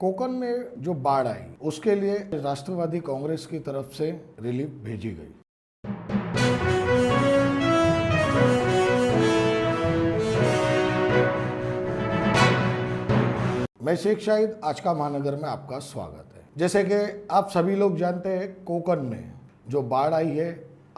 कोकण में जो बाढ़ आई उसके लिए राष्ट्रवादी कांग्रेस की तरफ से रिलीफ भेजी गई। मैं शेख शाहिद, आज का महानगर में आपका स्वागत है। जैसे कि आप सभी लोग जानते हैं, कोकण में जो बाढ़ आई है,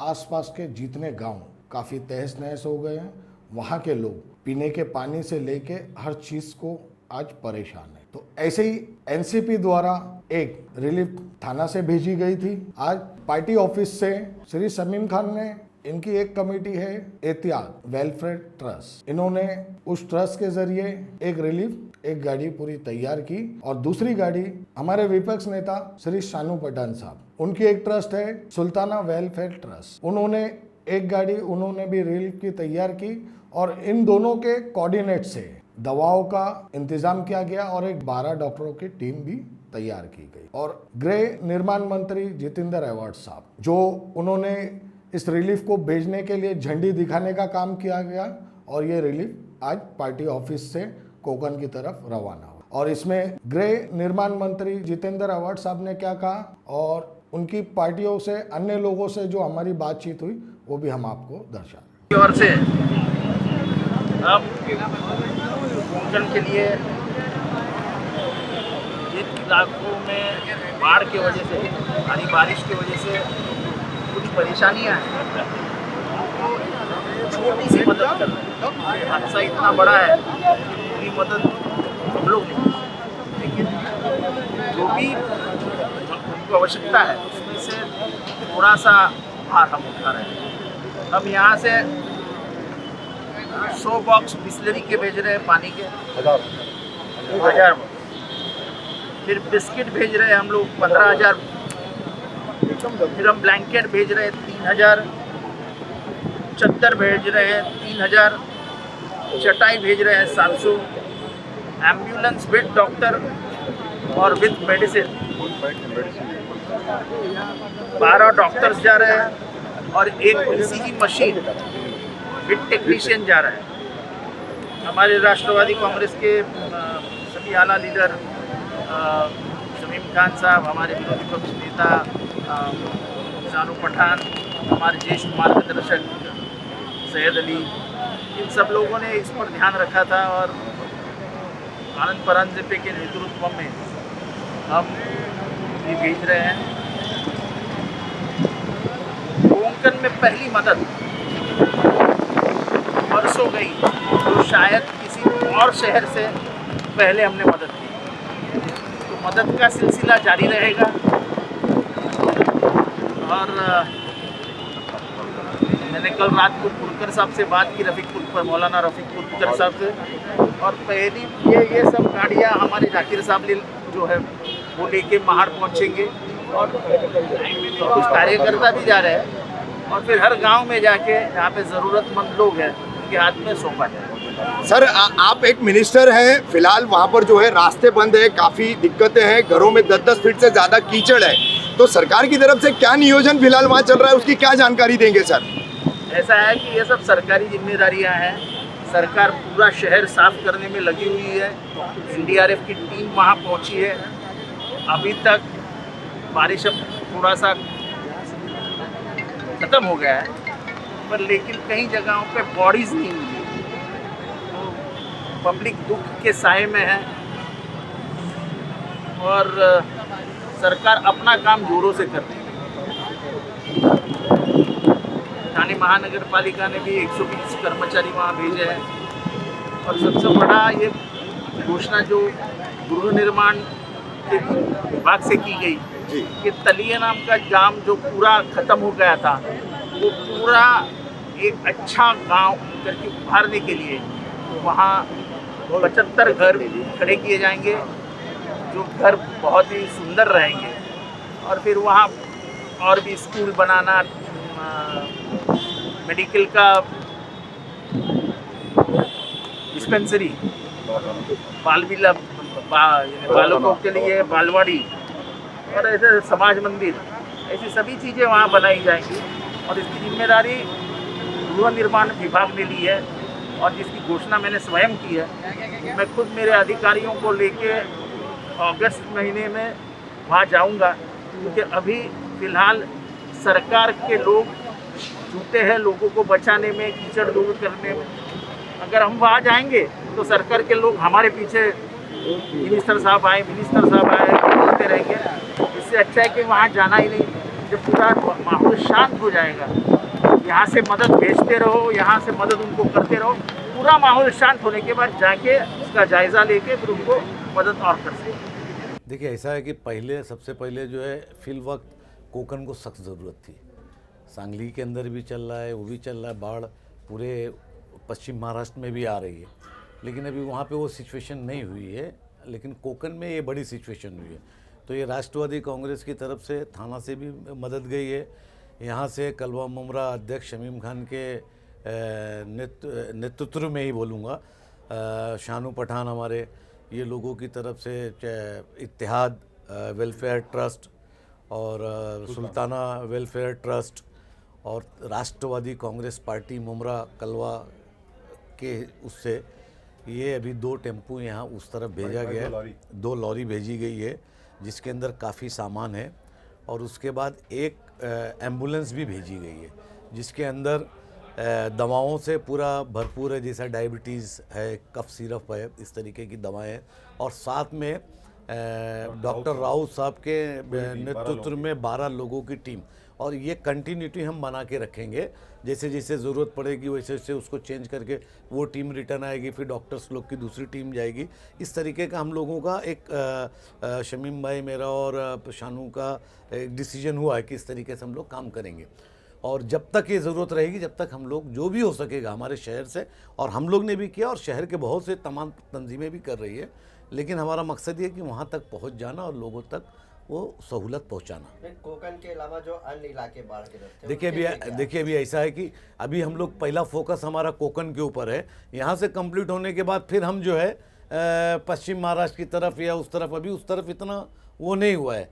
आसपास के जितने गांव काफ़ी तहस नहस हो गए हैं। वहाँ के लोग पीने के पानी से लेके हर चीज़ को आज परेशान है। तो ऐसे ही एनसीपी द्वारा एक रिलीफ थाना से भेजी गई थी। आज पार्टी ऑफिस से श्री शमीम खान ने, इनकी एक कमेटी है एहतियात वेलफेयर ट्रस्ट, इन्होंने उस ट्रस्ट के जरिए एक रिलीफ एक गाड़ी पूरी तैयार की। और दूसरी गाड़ी हमारे विपक्ष नेता श्री शानू पठान साहब, उनकी एक ट्रस्ट है सुल्ताना वेलफेयर ट्रस्ट, उन्होंने एक गाड़ी उन्होंने भी रिलीफ की तैयार की। और इन दोनों के कोऑर्डिनेट से दवाओं का इंतजाम किया गया और एक 12 डॉक्टरों की टीम भी तैयार की गई। और गृह निर्माण मंत्री जितेंद्र अवार्ड साहब, जो उन्होंने इस रिलीफ को भेजने के लिए झंडी दिखाने का काम किया गया और ये रिलीफ आज पार्टी ऑफिस से कोकण की तरफ रवाना हुआ। और इसमें गृह निर्माण मंत्री जितेंद्र अवार्ड साहब ने क्या कहा और उनकी पार्टियों से, अन्य लोगों से जो हमारी बातचीत हुई, वो भी हम आपको दर्शा और से अब कोकण के लिए जिन इलाकों में बाढ़ की वजह से, भारी बारिश की वजह से कुछ परेशानियां हैं, छोटी सी मदद कर रहे हैं। हादसा इतना बड़ा है कि पूरी मदद हम लोग नहीं, लेकिन जो भी उनको आवश्यकता है उसमें से थोड़ा सा भार हम उठा रहे हैं। हम यहाँ से 100 बॉक्स बिस्लरी के भेज रहे हैं, पानी के 1000 फिर बिस्किट भेज रहे हैं हम लोग 15,000, फिर हम ब्लैंकेट भेज रहे हैं 3,000, चद्दर भेज रहे हैं 3,000, चटाई भेज रहे हैं 700, एम्बुलेंस विद डॉक्टर और विद मेडिसिन 12 डॉक्टर्स जा रहे हैं और एक ईसीजी मशीन विद टेक्नीशियन जा रहा है। हमारे राष्ट्रवादी कांग्रेस के सभी आला लीडर शमीम खान साहब, हमारे विरोधी पक्ष नेता शानू पठान, हमारे ज्येष्ठ मार्गदर्शक सैयद अली, इन सब लोगों ने इस पर ध्यान रखा था और आनंद परांजपे के नेतृत्व में हम ये भेज रहे हैं। कोंकण में पहली मदद बरसों गई, तो शायद किसी और शहर से पहले हमने मदद की, तो मदद का सिलसिला जारी रहेगा। और मैंने कल रात को पुरकर साहब से बात की, रफ़ीकुल पर, मौलाना रफ़ीकुल पुरकर साहब से, और पहली ये सब गाड़ियाँ हमारे जाकिर साहब जो है वो लेके महाड़ पहुँचेंगे और कुछ कार्यकर्ता भी जा रहे हैं और फिर हर गांव में जाके जहाँ पे ज़रूरतमंद लोग हैं उनके हाथ में सौंपा जाए। सर, आप एक मिनिस्टर हैं, फिलहाल वहाँ पर जो है रास्ते बंद है, काफ़ी दिक्कतें हैं, घरों में 10-10 फीट से ज़्यादा कीचड़ है, तो सरकार की तरफ से क्या नियोजन फिलहाल वहाँ चल रहा है, उसकी क्या जानकारी देंगे सर? ऐसा है कि ये सब सरकारी जिम्मेदारियाँ हैं। सरकार पूरा शहर साफ करने में लगी हुई है, NDRF की टीम वहाँ पहुँची है। अभी तक बारिश अब थोड़ा सा ख़त्म हो गया है, पर लेकिन कई जगहों पे बॉडीज़ नहीं मिली, तो पब्लिक दुख के साए में है और सरकार अपना काम जोरों से कर रही है। ठाणे महानगर पालिका ने भी 120 कर्मचारी वहाँ भेजे हैं। और सबसे बड़ा ये घोषणा जो गृह निर्माण के विभाग से की गई कि तलिया नाम का गांव जो पूरा ख़त्म हो गया था, वो पूरा एक अच्छा गांव करके उभारने के लिए वहाँ 75 घर खड़े किए जाएंगे, जो घर बहुत ही सुंदर रहेंगे। और फिर वहाँ और भी स्कूल बनाना, मेडिकल का डिस्पेंसरी, बालकों के लिए बालवाड़ी और ऐसे समाज मंदिर, ऐसी सभी चीज़ें वहाँ बनाई जाएंगी। और इसकी जिम्मेदारी गृह निर्माण विभाग ने ली है और जिसकी घोषणा मैंने स्वयं की है। मैं खुद मेरे अधिकारियों को लेके अगस्त महीने में वहाँ जाऊँगा, क्योंकि अभी फ़िलहाल सरकार के लोग जुटे हैं लोगों को बचाने में, कीचड़ दूर करने में। अगर हम वहाँ जाएंगे तो सरकार के लोग हमारे पीछे मिनिस्टर साहब आए बोलते रहेंगे। इससे अच्छा है कि वहाँ जाना ही नहीं। जब पूरा माहौल शांत हो जाएगा, यहाँ से मदद भेजते रहो, यहाँ से मदद उनको करते रहो, पूरा माहौल शांत होने के बाद जाके उसका जायज़ा लेके फिर उनको मदद और कर सकें। देखिए, ऐसा है कि सबसे पहले जो है फिल वक्त कोकन को सख्त ज़रूरत थी। सांगली के अंदर भी चल रहा है, वो भी चल रहा है, बाढ़ पूरे पश्चिम महाराष्ट्र में भी आ रही है, लेकिन अभी वहाँ पे वो सिचुएशन नहीं हुई है, लेकिन कोकन में ये बड़ी सिचुएशन हुई है। तो ये राष्ट्रवादी कांग्रेस की तरफ से थाना से भी मदद गई है, यहाँ से कलवा मुमरा अध्यक्ष शमीम खान के नेतृत्व में ही बोलूँगा, शानू पठान हमारे ये लोगों की तरफ से इत्तेहाद वेलफेयर ट्रस्ट और सुल्ताना वेलफेयर ट्रस्ट और राष्ट्रवादी कांग्रेस पार्टी मुमरा कलवा के उससे ये अभी 2 टेम्पू यहाँ उस तरफ भेजा गया है, 2 लॉरी भेजी गई है जिसके अंदर काफ़ी सामान है, और उसके बाद एक एम्बुलेंस भी भेजी गई है जिसके अंदर दवाओं से पूरा भरपूर है, जैसा डायबिटीज़ है, कफ सिरप है, इस तरीके की दवाएं हैं, और साथ में डॉक्टर राउत साहब के नेतृत्व में 12 लोगों की टीम, और ये कंटिन्यूटी हम बना के रखेंगे। जैसे जैसे ज़रूरत पड़ेगी वैसे वैसे उसको चेंज करके वो टीम रिटर्न आएगी, फिर डॉक्टर्स लोग की दूसरी टीम जाएगी। इस तरीके का हम लोगों का एक शमीम भाई मेरा और शानू का एक डिसीजन हुआ है कि इस तरीके से हम लोग काम करेंगे, और जब तक ये ज़रूरत रहेगी जब तक हम लोग जो भी हो सकेगा हमारे शहर से, और हम लोग ने भी किया और शहर के बहुत से तमाम तंजीमें भी कर रही है, लेकिन हमारा मकसद ये कि वहाँ तक पहुँच जाना और लोगों तक वो सहूलत पहुँचाना। कोकन के अलावा जो अन्य इलाके बाढ़ के रास्ते, देखिए अभी ऐसा है कि अभी हम लोग पहला फोकस हमारा कोकन के ऊपर है। यहाँ से कंप्लीट होने के बाद फिर हम जो है पश्चिम महाराष्ट्र की तरफ या उस तरफ, अभी उस तरफ इतना वो नहीं हुआ है,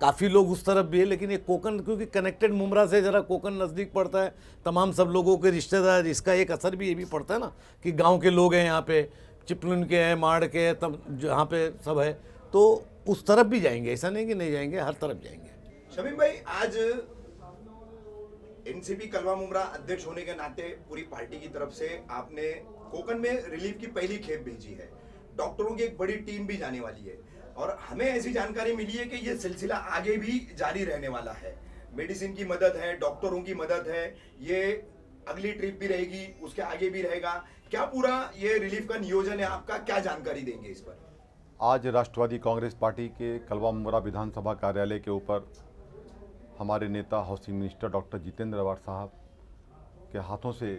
काफ़ी लोग उस तरफ भी है, लेकिन ये कोकन क्योंकि कनेक्टेड मुमरा से ज़रा कोकन नज़दीक पड़ता है, तमाम सब लोगों के रिश्तेदार, इसका एक असर भी ये भी पड़ता है ना कि गांव के लोग हैं यहाँ पे, चिपलुन के हैं, माड़ के हैं, तब जहाँ पे सब है, तो उस तरफ भी जाएंगे, ऐसा नहीं कि नहीं जाएंगे, हर तरफ जाएंगे। शमीम भाई, आज एनसीपी कलवा मुमरा अध्यक्ष होने के नाते पूरी पार्टी की तरफ से आपने कोकन में रिलीफ की पहली खेप भेजी है, डॉक्टरों की एक बड़ी टीम भी जाने वाली है, और हमें ऐसी जानकारी मिली है कि ये सिलसिला आगे भी जारी रहने वाला है। मेडिसिन की मदद है, डॉक्टरों की मदद है, ये अगली ट्रिप भी रहेगी, उसके आगे भी रहेगा। क्या पूरा ये रिलीफ का नियोजन है आपका, क्या जानकारी देंगे इस पर? आज राष्ट्रवादी कांग्रेस पार्टी के कलवा मुमरा विधानसभा कार्यालय के ऊपर हमारे नेता housing minister doctor Jitendra Awhad साहब के हाथों से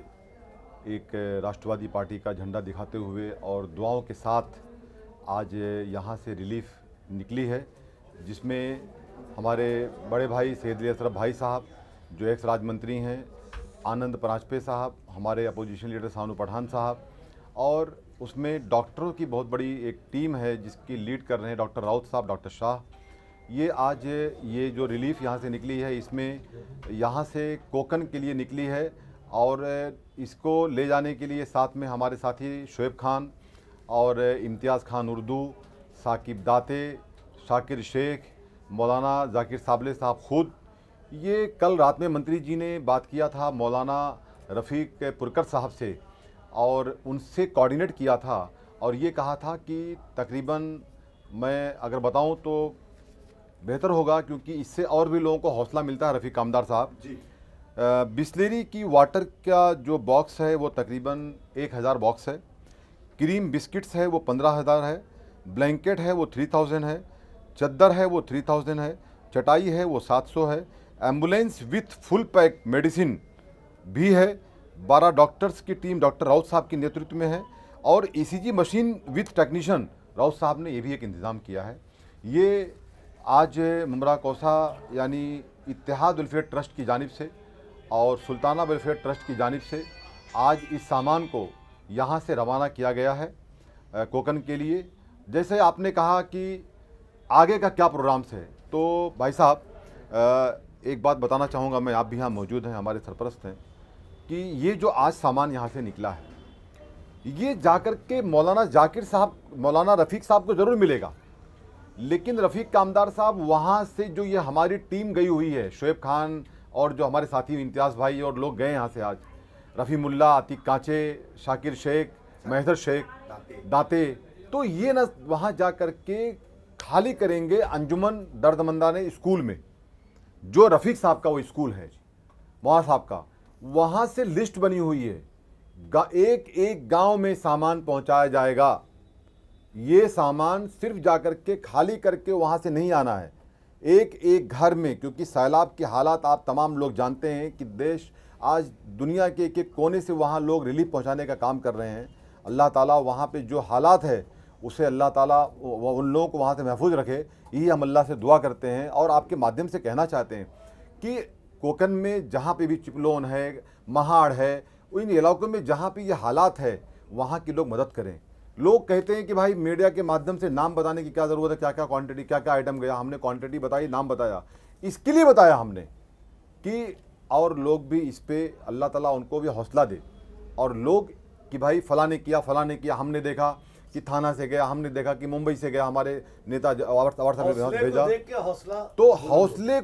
एक राष्ट्रवादी पार्टी का झंडा दिखाते हुए और दुआओं के साथ आज यहाँ से रिलीफ निकली है, जिसमें हमारे बड़े भाई सैयद अली अशरफ भाई साहब जो एक्स राज्य मंत्री हैं, आनंद परांजपे साहब, हमारे अपोजिशन लीडर शानू पठान साहब, और उसमें डॉक्टरों की बहुत बड़ी एक टीम है जिसकी लीड कर रहे हैं डॉक्टर राउत साहब, डॉक्टर शाह। ये आज ये जो रिलीफ यहाँ से निकली है, इसमें यहाँ से कोकन के लिए निकली है, और इसको ले जाने के लिए साथ में हमारे साथी शोएब खान और इम्तियाज़ खान उर्दू, साकिब दाते, शाकिर शेख, मौलाना जाकिर साबले साहब खुद, ये कल रात में मंत्री जी ने बात किया था मौलाना रफ़ीक पुरकर साहब से, और उनसे कोऑर्डिनेट किया था, और ये कहा था कि तकरीबन मैं अगर बताऊं तो बेहतर होगा, क्योंकि इससे और भी लोगों को हौसला मिलता है। रफ़ीक कामदार साहब जी, बिस्लेरी की वाटर का जो बॉक्स है वो तकरीबन 1000 बॉक्स है, क्रीम बिस्किट्स है वो 15,000 है, ब्लैंकेट है वो 3000 है, चद्दर है वो 3000 है, चटाई है वो 700 है, ambulance with full pack medicine भी है, 12 डॉक्टर्स की टीम डॉक्टर राउत साहब के नेतृत्व में है, और ECG machine with technician Raut साहब ने ये भी एक इंतज़ाम किया है। ये आज मुमरा कौसा यानी इत्तेहाद वेलफेयर ट्रस्ट की जानिब से और सुल्ताना वेलफेयर ट्रस्ट की जानिब से आज इस सामान को यहाँ से रवाना किया गया है कोकन के लिए। जैसे आपने कहा कि आगे का क्या प्रोग्राम्स है, तो भाई साहब एक बात बताना चाहूँगा मैं, आप भी यहाँ मौजूद हैं, हमारे सरपरस्त हैं, कि ये जो आज सामान यहाँ से निकला है ये जाकर के मौलाना जाकिर साहब, मौलाना रफ़ीक साहब को ज़रूर मिलेगा, लेकिन रफ़ीक कामदार साहब वहाँ से जो ये हमारी टीम गई हुई है, शोएब खान और जो हमारे साथी इम्तियाज़ भाई और लोग गए यहाँ से आज, रफ़ी मुल्ला, आतिक कांचे, शाकिर शेख, महदर शेख, दाते, तो ये ना वहाँ जा कर के खाली करेंगे अंजुमन दर्दमंदाने स्कूल में, जो रफ़ीक साहब का वो स्कूल है, मौलाना साहब का, वहाँ से लिस्ट बनी हुई है, एक एक गांव में सामान पहुँचाया जाएगा। ये सामान सिर्फ जाकर के खाली करके वहाँ से नहीं आना है, एक एक घर में, क्योंकि सैलाब के हालात आप तमाम लोग जानते हैं कि देश आज दुनिया के एक एक कोने से वहाँ लोग रिलीफ पहुँचाने का काम कर रहे हैं। अल्लाह ताला वहाँ पे जो हालात है उसे अल्लाह ताला उन लोगों को वहाँ से महफूज रखे, यही हम अल्लाह से दुआ करते हैं। और आपके माध्यम से कहना चाहते हैं कि कोकन में जहाँ पे भी चिपलोन है, महाड़ है, इन इलाकों में जहाँ पे ये हालात है वहाँ के लोग मदद करें। लोग कहते हैं कि भाई मीडिया के माध्यम से नाम बताने की क्या ज़रूरत है, क्या क्या क्वांटिटी, क्या क्या आइटम गया, हमने क्वांटिटी बताई, नाम बताया, इसके लिए बताया हमने कि और लोग भी इस पे अल्लाह ताला उनको भी हौसला दे, और लोग कि भाई फलां ने किया, फलां ने किया, हमने देखा कि थाना से गया, हमने देखा कि मुंबई से गया, हमारे नेता अवर साहब ने भेजा, तो हौसले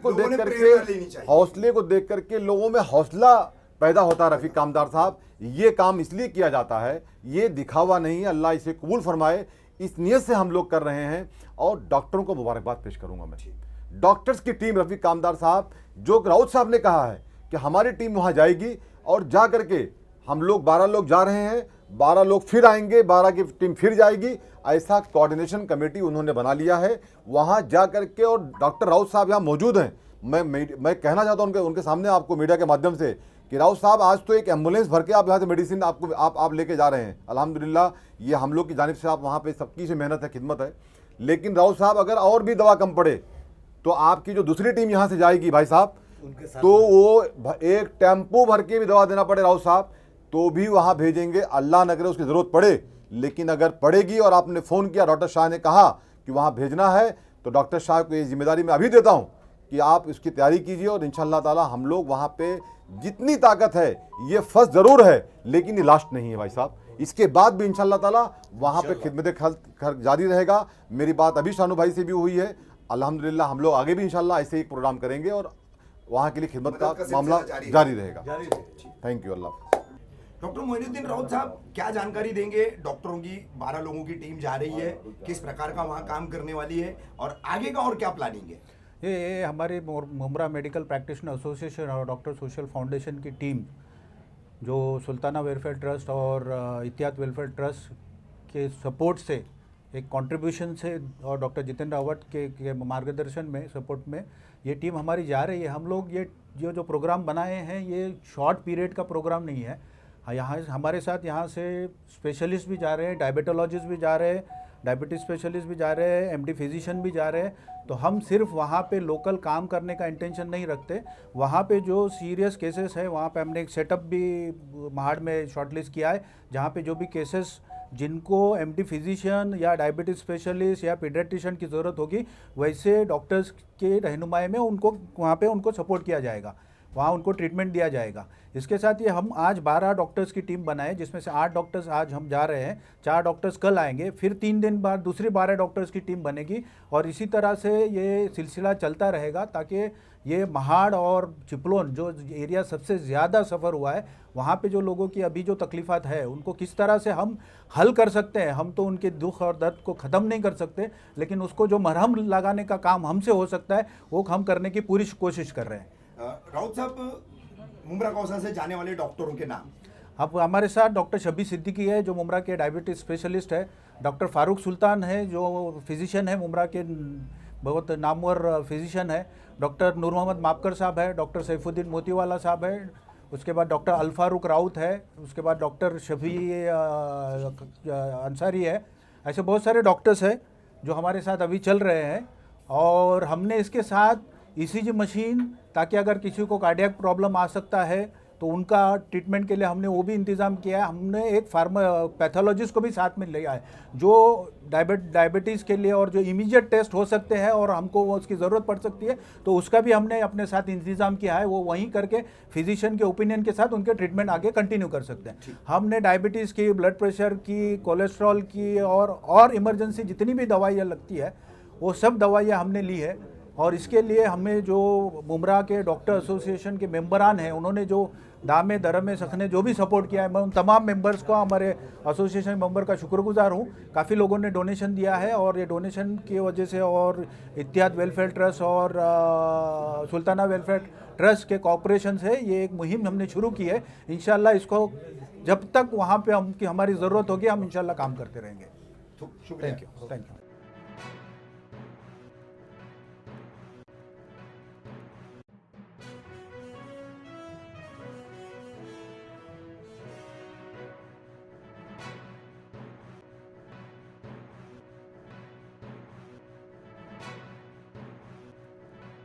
को देख करके लोगों में हौसला पैदा होता है। रफ़ीक कामदार साहब, ये काम इसलिए किया जाता है, ये दिखावा नहीं है, अल्लाह इसे कबूल फरमाए, इस नियत से हम लोग कर रहे हैं। और डॉक्टरों को मुबारकबाद पेश करूंगा मैं, डॉक्टर्स की टीम, रफ़ीक कामदार साहब, जो राउत साहब ने कहा है कि हमारी टीम वहाँ जाएगी और जा करके हम लोग 12 लोग जा रहे हैं, 12 लोग फिर आएंगे, 12 की टीम फिर जाएगी, ऐसा कोऑर्डिनेशन कमेटी उन्होंने बना लिया है वहाँ जा करके। और डॉक्टर राउत साहब यहाँ मौजूद हैं, मैं कहना चाहता हूँ उनके सामने आपको मीडिया के माध्यम से कि राउत साहब आज तो एक एम्बुलेंस भर के आप यहाँ से मेडिसिन आप लेके जा रहे हैं, अल्हम्दुलिल्लाह, ये हम लोग की जानिब से आप वहाँ पे सबकी से मेहनत है, खिदमत है। लेकिन राउत साहब अगर और भी दवा कम पड़े तो आपकी जो दूसरी टीम यहाँ से जाएगी भाई साहब, तो वो एक टेम्पो भर के भी दवा देना पड़े राउत साहब तो भी वहाँ भेजेंगे, अल्लाह न करे उसकी ज़रूरत पड़े, लेकिन अगर पड़ेगी और आपने फ़ोन किया, डॉक्टर शाह ने कहा कि वहाँ भेजना है, तो डॉक्टर शाह को ये जिम्मेदारी मैं अभी देता हूँ कि आप इसकी तैयारी कीजिए और इंशाअल्लाह ताला हम लोग वहाँ पे जितनी ताकत है, ये फर्स्ट ज़रूर है लेकिन ये लास्ट नहीं है भाई साहब, इसके बाद भी इंशाअल्लाह ताला वहाँ पे खिदमत खल्क जारी रहेगा। मेरी बात अभी शानू भाई से भी हुई है, अल्हम्दुलिल्लाह हम लोग आगे भी इंशाअल्लाह ऐसे ही प्रोग्राम करेंगे और वहाँ के लिए खिदमत का मामला जारी रहेगा। Thank you. Allah. Doctor Moinuddin Raut साहब, क्या जानकारी देंगे? डॉक्टरों की 12 लोगों की टीम जा रही है, किस प्रकार का वहाँ काम करने वाली है और आगे का और क्या प्लानिंग है? ये हमारे मुमरा मेडिकल प्रैक्टिशनर एसोसिएशन और डॉक्टर सोशल फाउंडेशन की टीम, जो सुल्ताना वेलफेयर ट्रस्ट और इतिहाद वेलफेयर ट्रस्ट के सपोर्ट से, एक कंट्रीब्यूशन से और डॉक्टर जितेंद्र अवार्ड के मार्गदर्शन में, सपोर्ट में ये टीम हमारी जा रही है। हम लोग ये जो प्रोग्राम बनाए हैं ये शॉर्ट पीरियड का प्रोग्राम नहीं है। यहाँ हमारे साथ यहाँ से स्पेशलिस्ट भी जा रहे हैं, डायबिटोलॉजिस्ट भी जा रहे हैं, डायबिटीज़ स्पेशलिस्ट भी जा रहे हैं, एमडी फिजिशियन भी जा रहे हैं। तो हम सिर्फ वहाँ पे लोकल काम करने का इंटेंशन नहीं रखते, वहाँ पे जो सीरियस केसेस है वहाँ पे हमने एक सेटअप भी महाड़ में शॉर्टलिस्ट किया है, जहाँ पे जो भी केसेस जिनको एमडी फिजिशियन या डायबिटीज़ स्पेशलिस्ट या पीडियाट्रिशियन की ज़रूरत होगी, वैसे डॉक्टर्स के रहनुमाई में उनको वहाँ पे उनको सपोर्ट किया जाएगा, वहाँ उनको ट्रीटमेंट दिया जाएगा। इसके साथ ये हम आज 12 डॉक्टर्स की टीम बनाए, जिसमें से 8 डॉक्टर्स आज हम जा रहे हैं, 4 डॉक्टर्स कल आएंगे, फिर 3 दिन बाद दूसरी 12 डॉक्टर्स की टीम बनेगी और इसी तरह से ये सिलसिला चलता रहेगा, ताकि ये महाड़ और चिपलोन जो एरिया सबसे ज़्यादा सफ़र हुआ है, वहाँ पे जो लोगों की अभी जो तकलीफ़ात है उनको किस तरह से हम हल कर सकते हैं। हम तो उनके दुख और दर्द को ख़त्म नहीं कर सकते, लेकिन उसको जो मरहम लगाने का काम हमसे हो सकता है वो हम करने की पूरी कोशिश कर रहे हैं। राउत साहब, मुमरा कौसा से जाने वाले डॉक्टरों के नाम? अब हमारे साथ डॉक्टर शबी सिद्दीकी है जो मुमरा के डायबिटीज़ स्पेशलिस्ट है, डॉक्टर फारूक सुल्तान है जो फिजिशियन है, मुमरा के बहुत नामवर फिजिशियन है, डॉक्टर नूर मोहम्मद मापकर साहब है, डॉक्टर सैफुद्दीन मोतीवाला साहब है, उसके बाद डॉक्टर अल्फारूक राउत है, उसके बाद डॉक्टर शफी अंसारी है। ऐसे बहुत सारे डॉक्टर्स हैं जो हमारे साथ अभी चल रहे हैं। और हमने इसके साथ ईसीजी मशीन, ताकि अगर किसी को कार्डियक प्रॉब्लम आ सकता है तो उनका ट्रीटमेंट के लिए हमने वो भी इंतज़ाम किया है। हमने एक पैथोलॉजिस्ट को भी साथ में लिया है जो डायबिटीज़ के लिए और जो इमीडिएट टेस्ट हो सकते हैं और हमको वो उसकी ज़रूरत पड़ सकती है, तो उसका भी हमने अपने साथ इंतज़ाम किया है। वो वहीं करके फिजिशियन के ओपिनियन के साथ उनके ट्रीटमेंट आगे कंटिन्यू कर सकते हैं। हमने डायबिटीज़ की, ब्लड प्रेशर की, कोलेस्ट्रॉल की और इमरजेंसी जितनी भी दवाइयाँ लगती है वो सब दवाइयाँ हमने ली है। और इसके लिए हमें जो मुमरा के डॉक्टर एसोसिएशन के मेंबरान हैं, उन्होंने जो दामे दरमे सखने जो भी सपोर्ट किया है, मैं उन तमाम मेंबर्स को, हमारे एसोसिएशन मेंबर का शुक्रगुजार हूँ। काफ़ी लोगों ने डोनेशन दिया है और ये डोनेशन की वजह से और इत्तिहाद वेलफेयर ट्रस्ट और सुल्ताना वेलफेयर ट्रस्ट के कॉपरेशन से ये एक मुहिम हमने शुरू की है। इंशाल्लाह इसको जब तक वहाँ पे हमारी ज़रूरत होगी हम इंशाल्लाह काम करते रहेंगे। शुक्रिया। Thank you.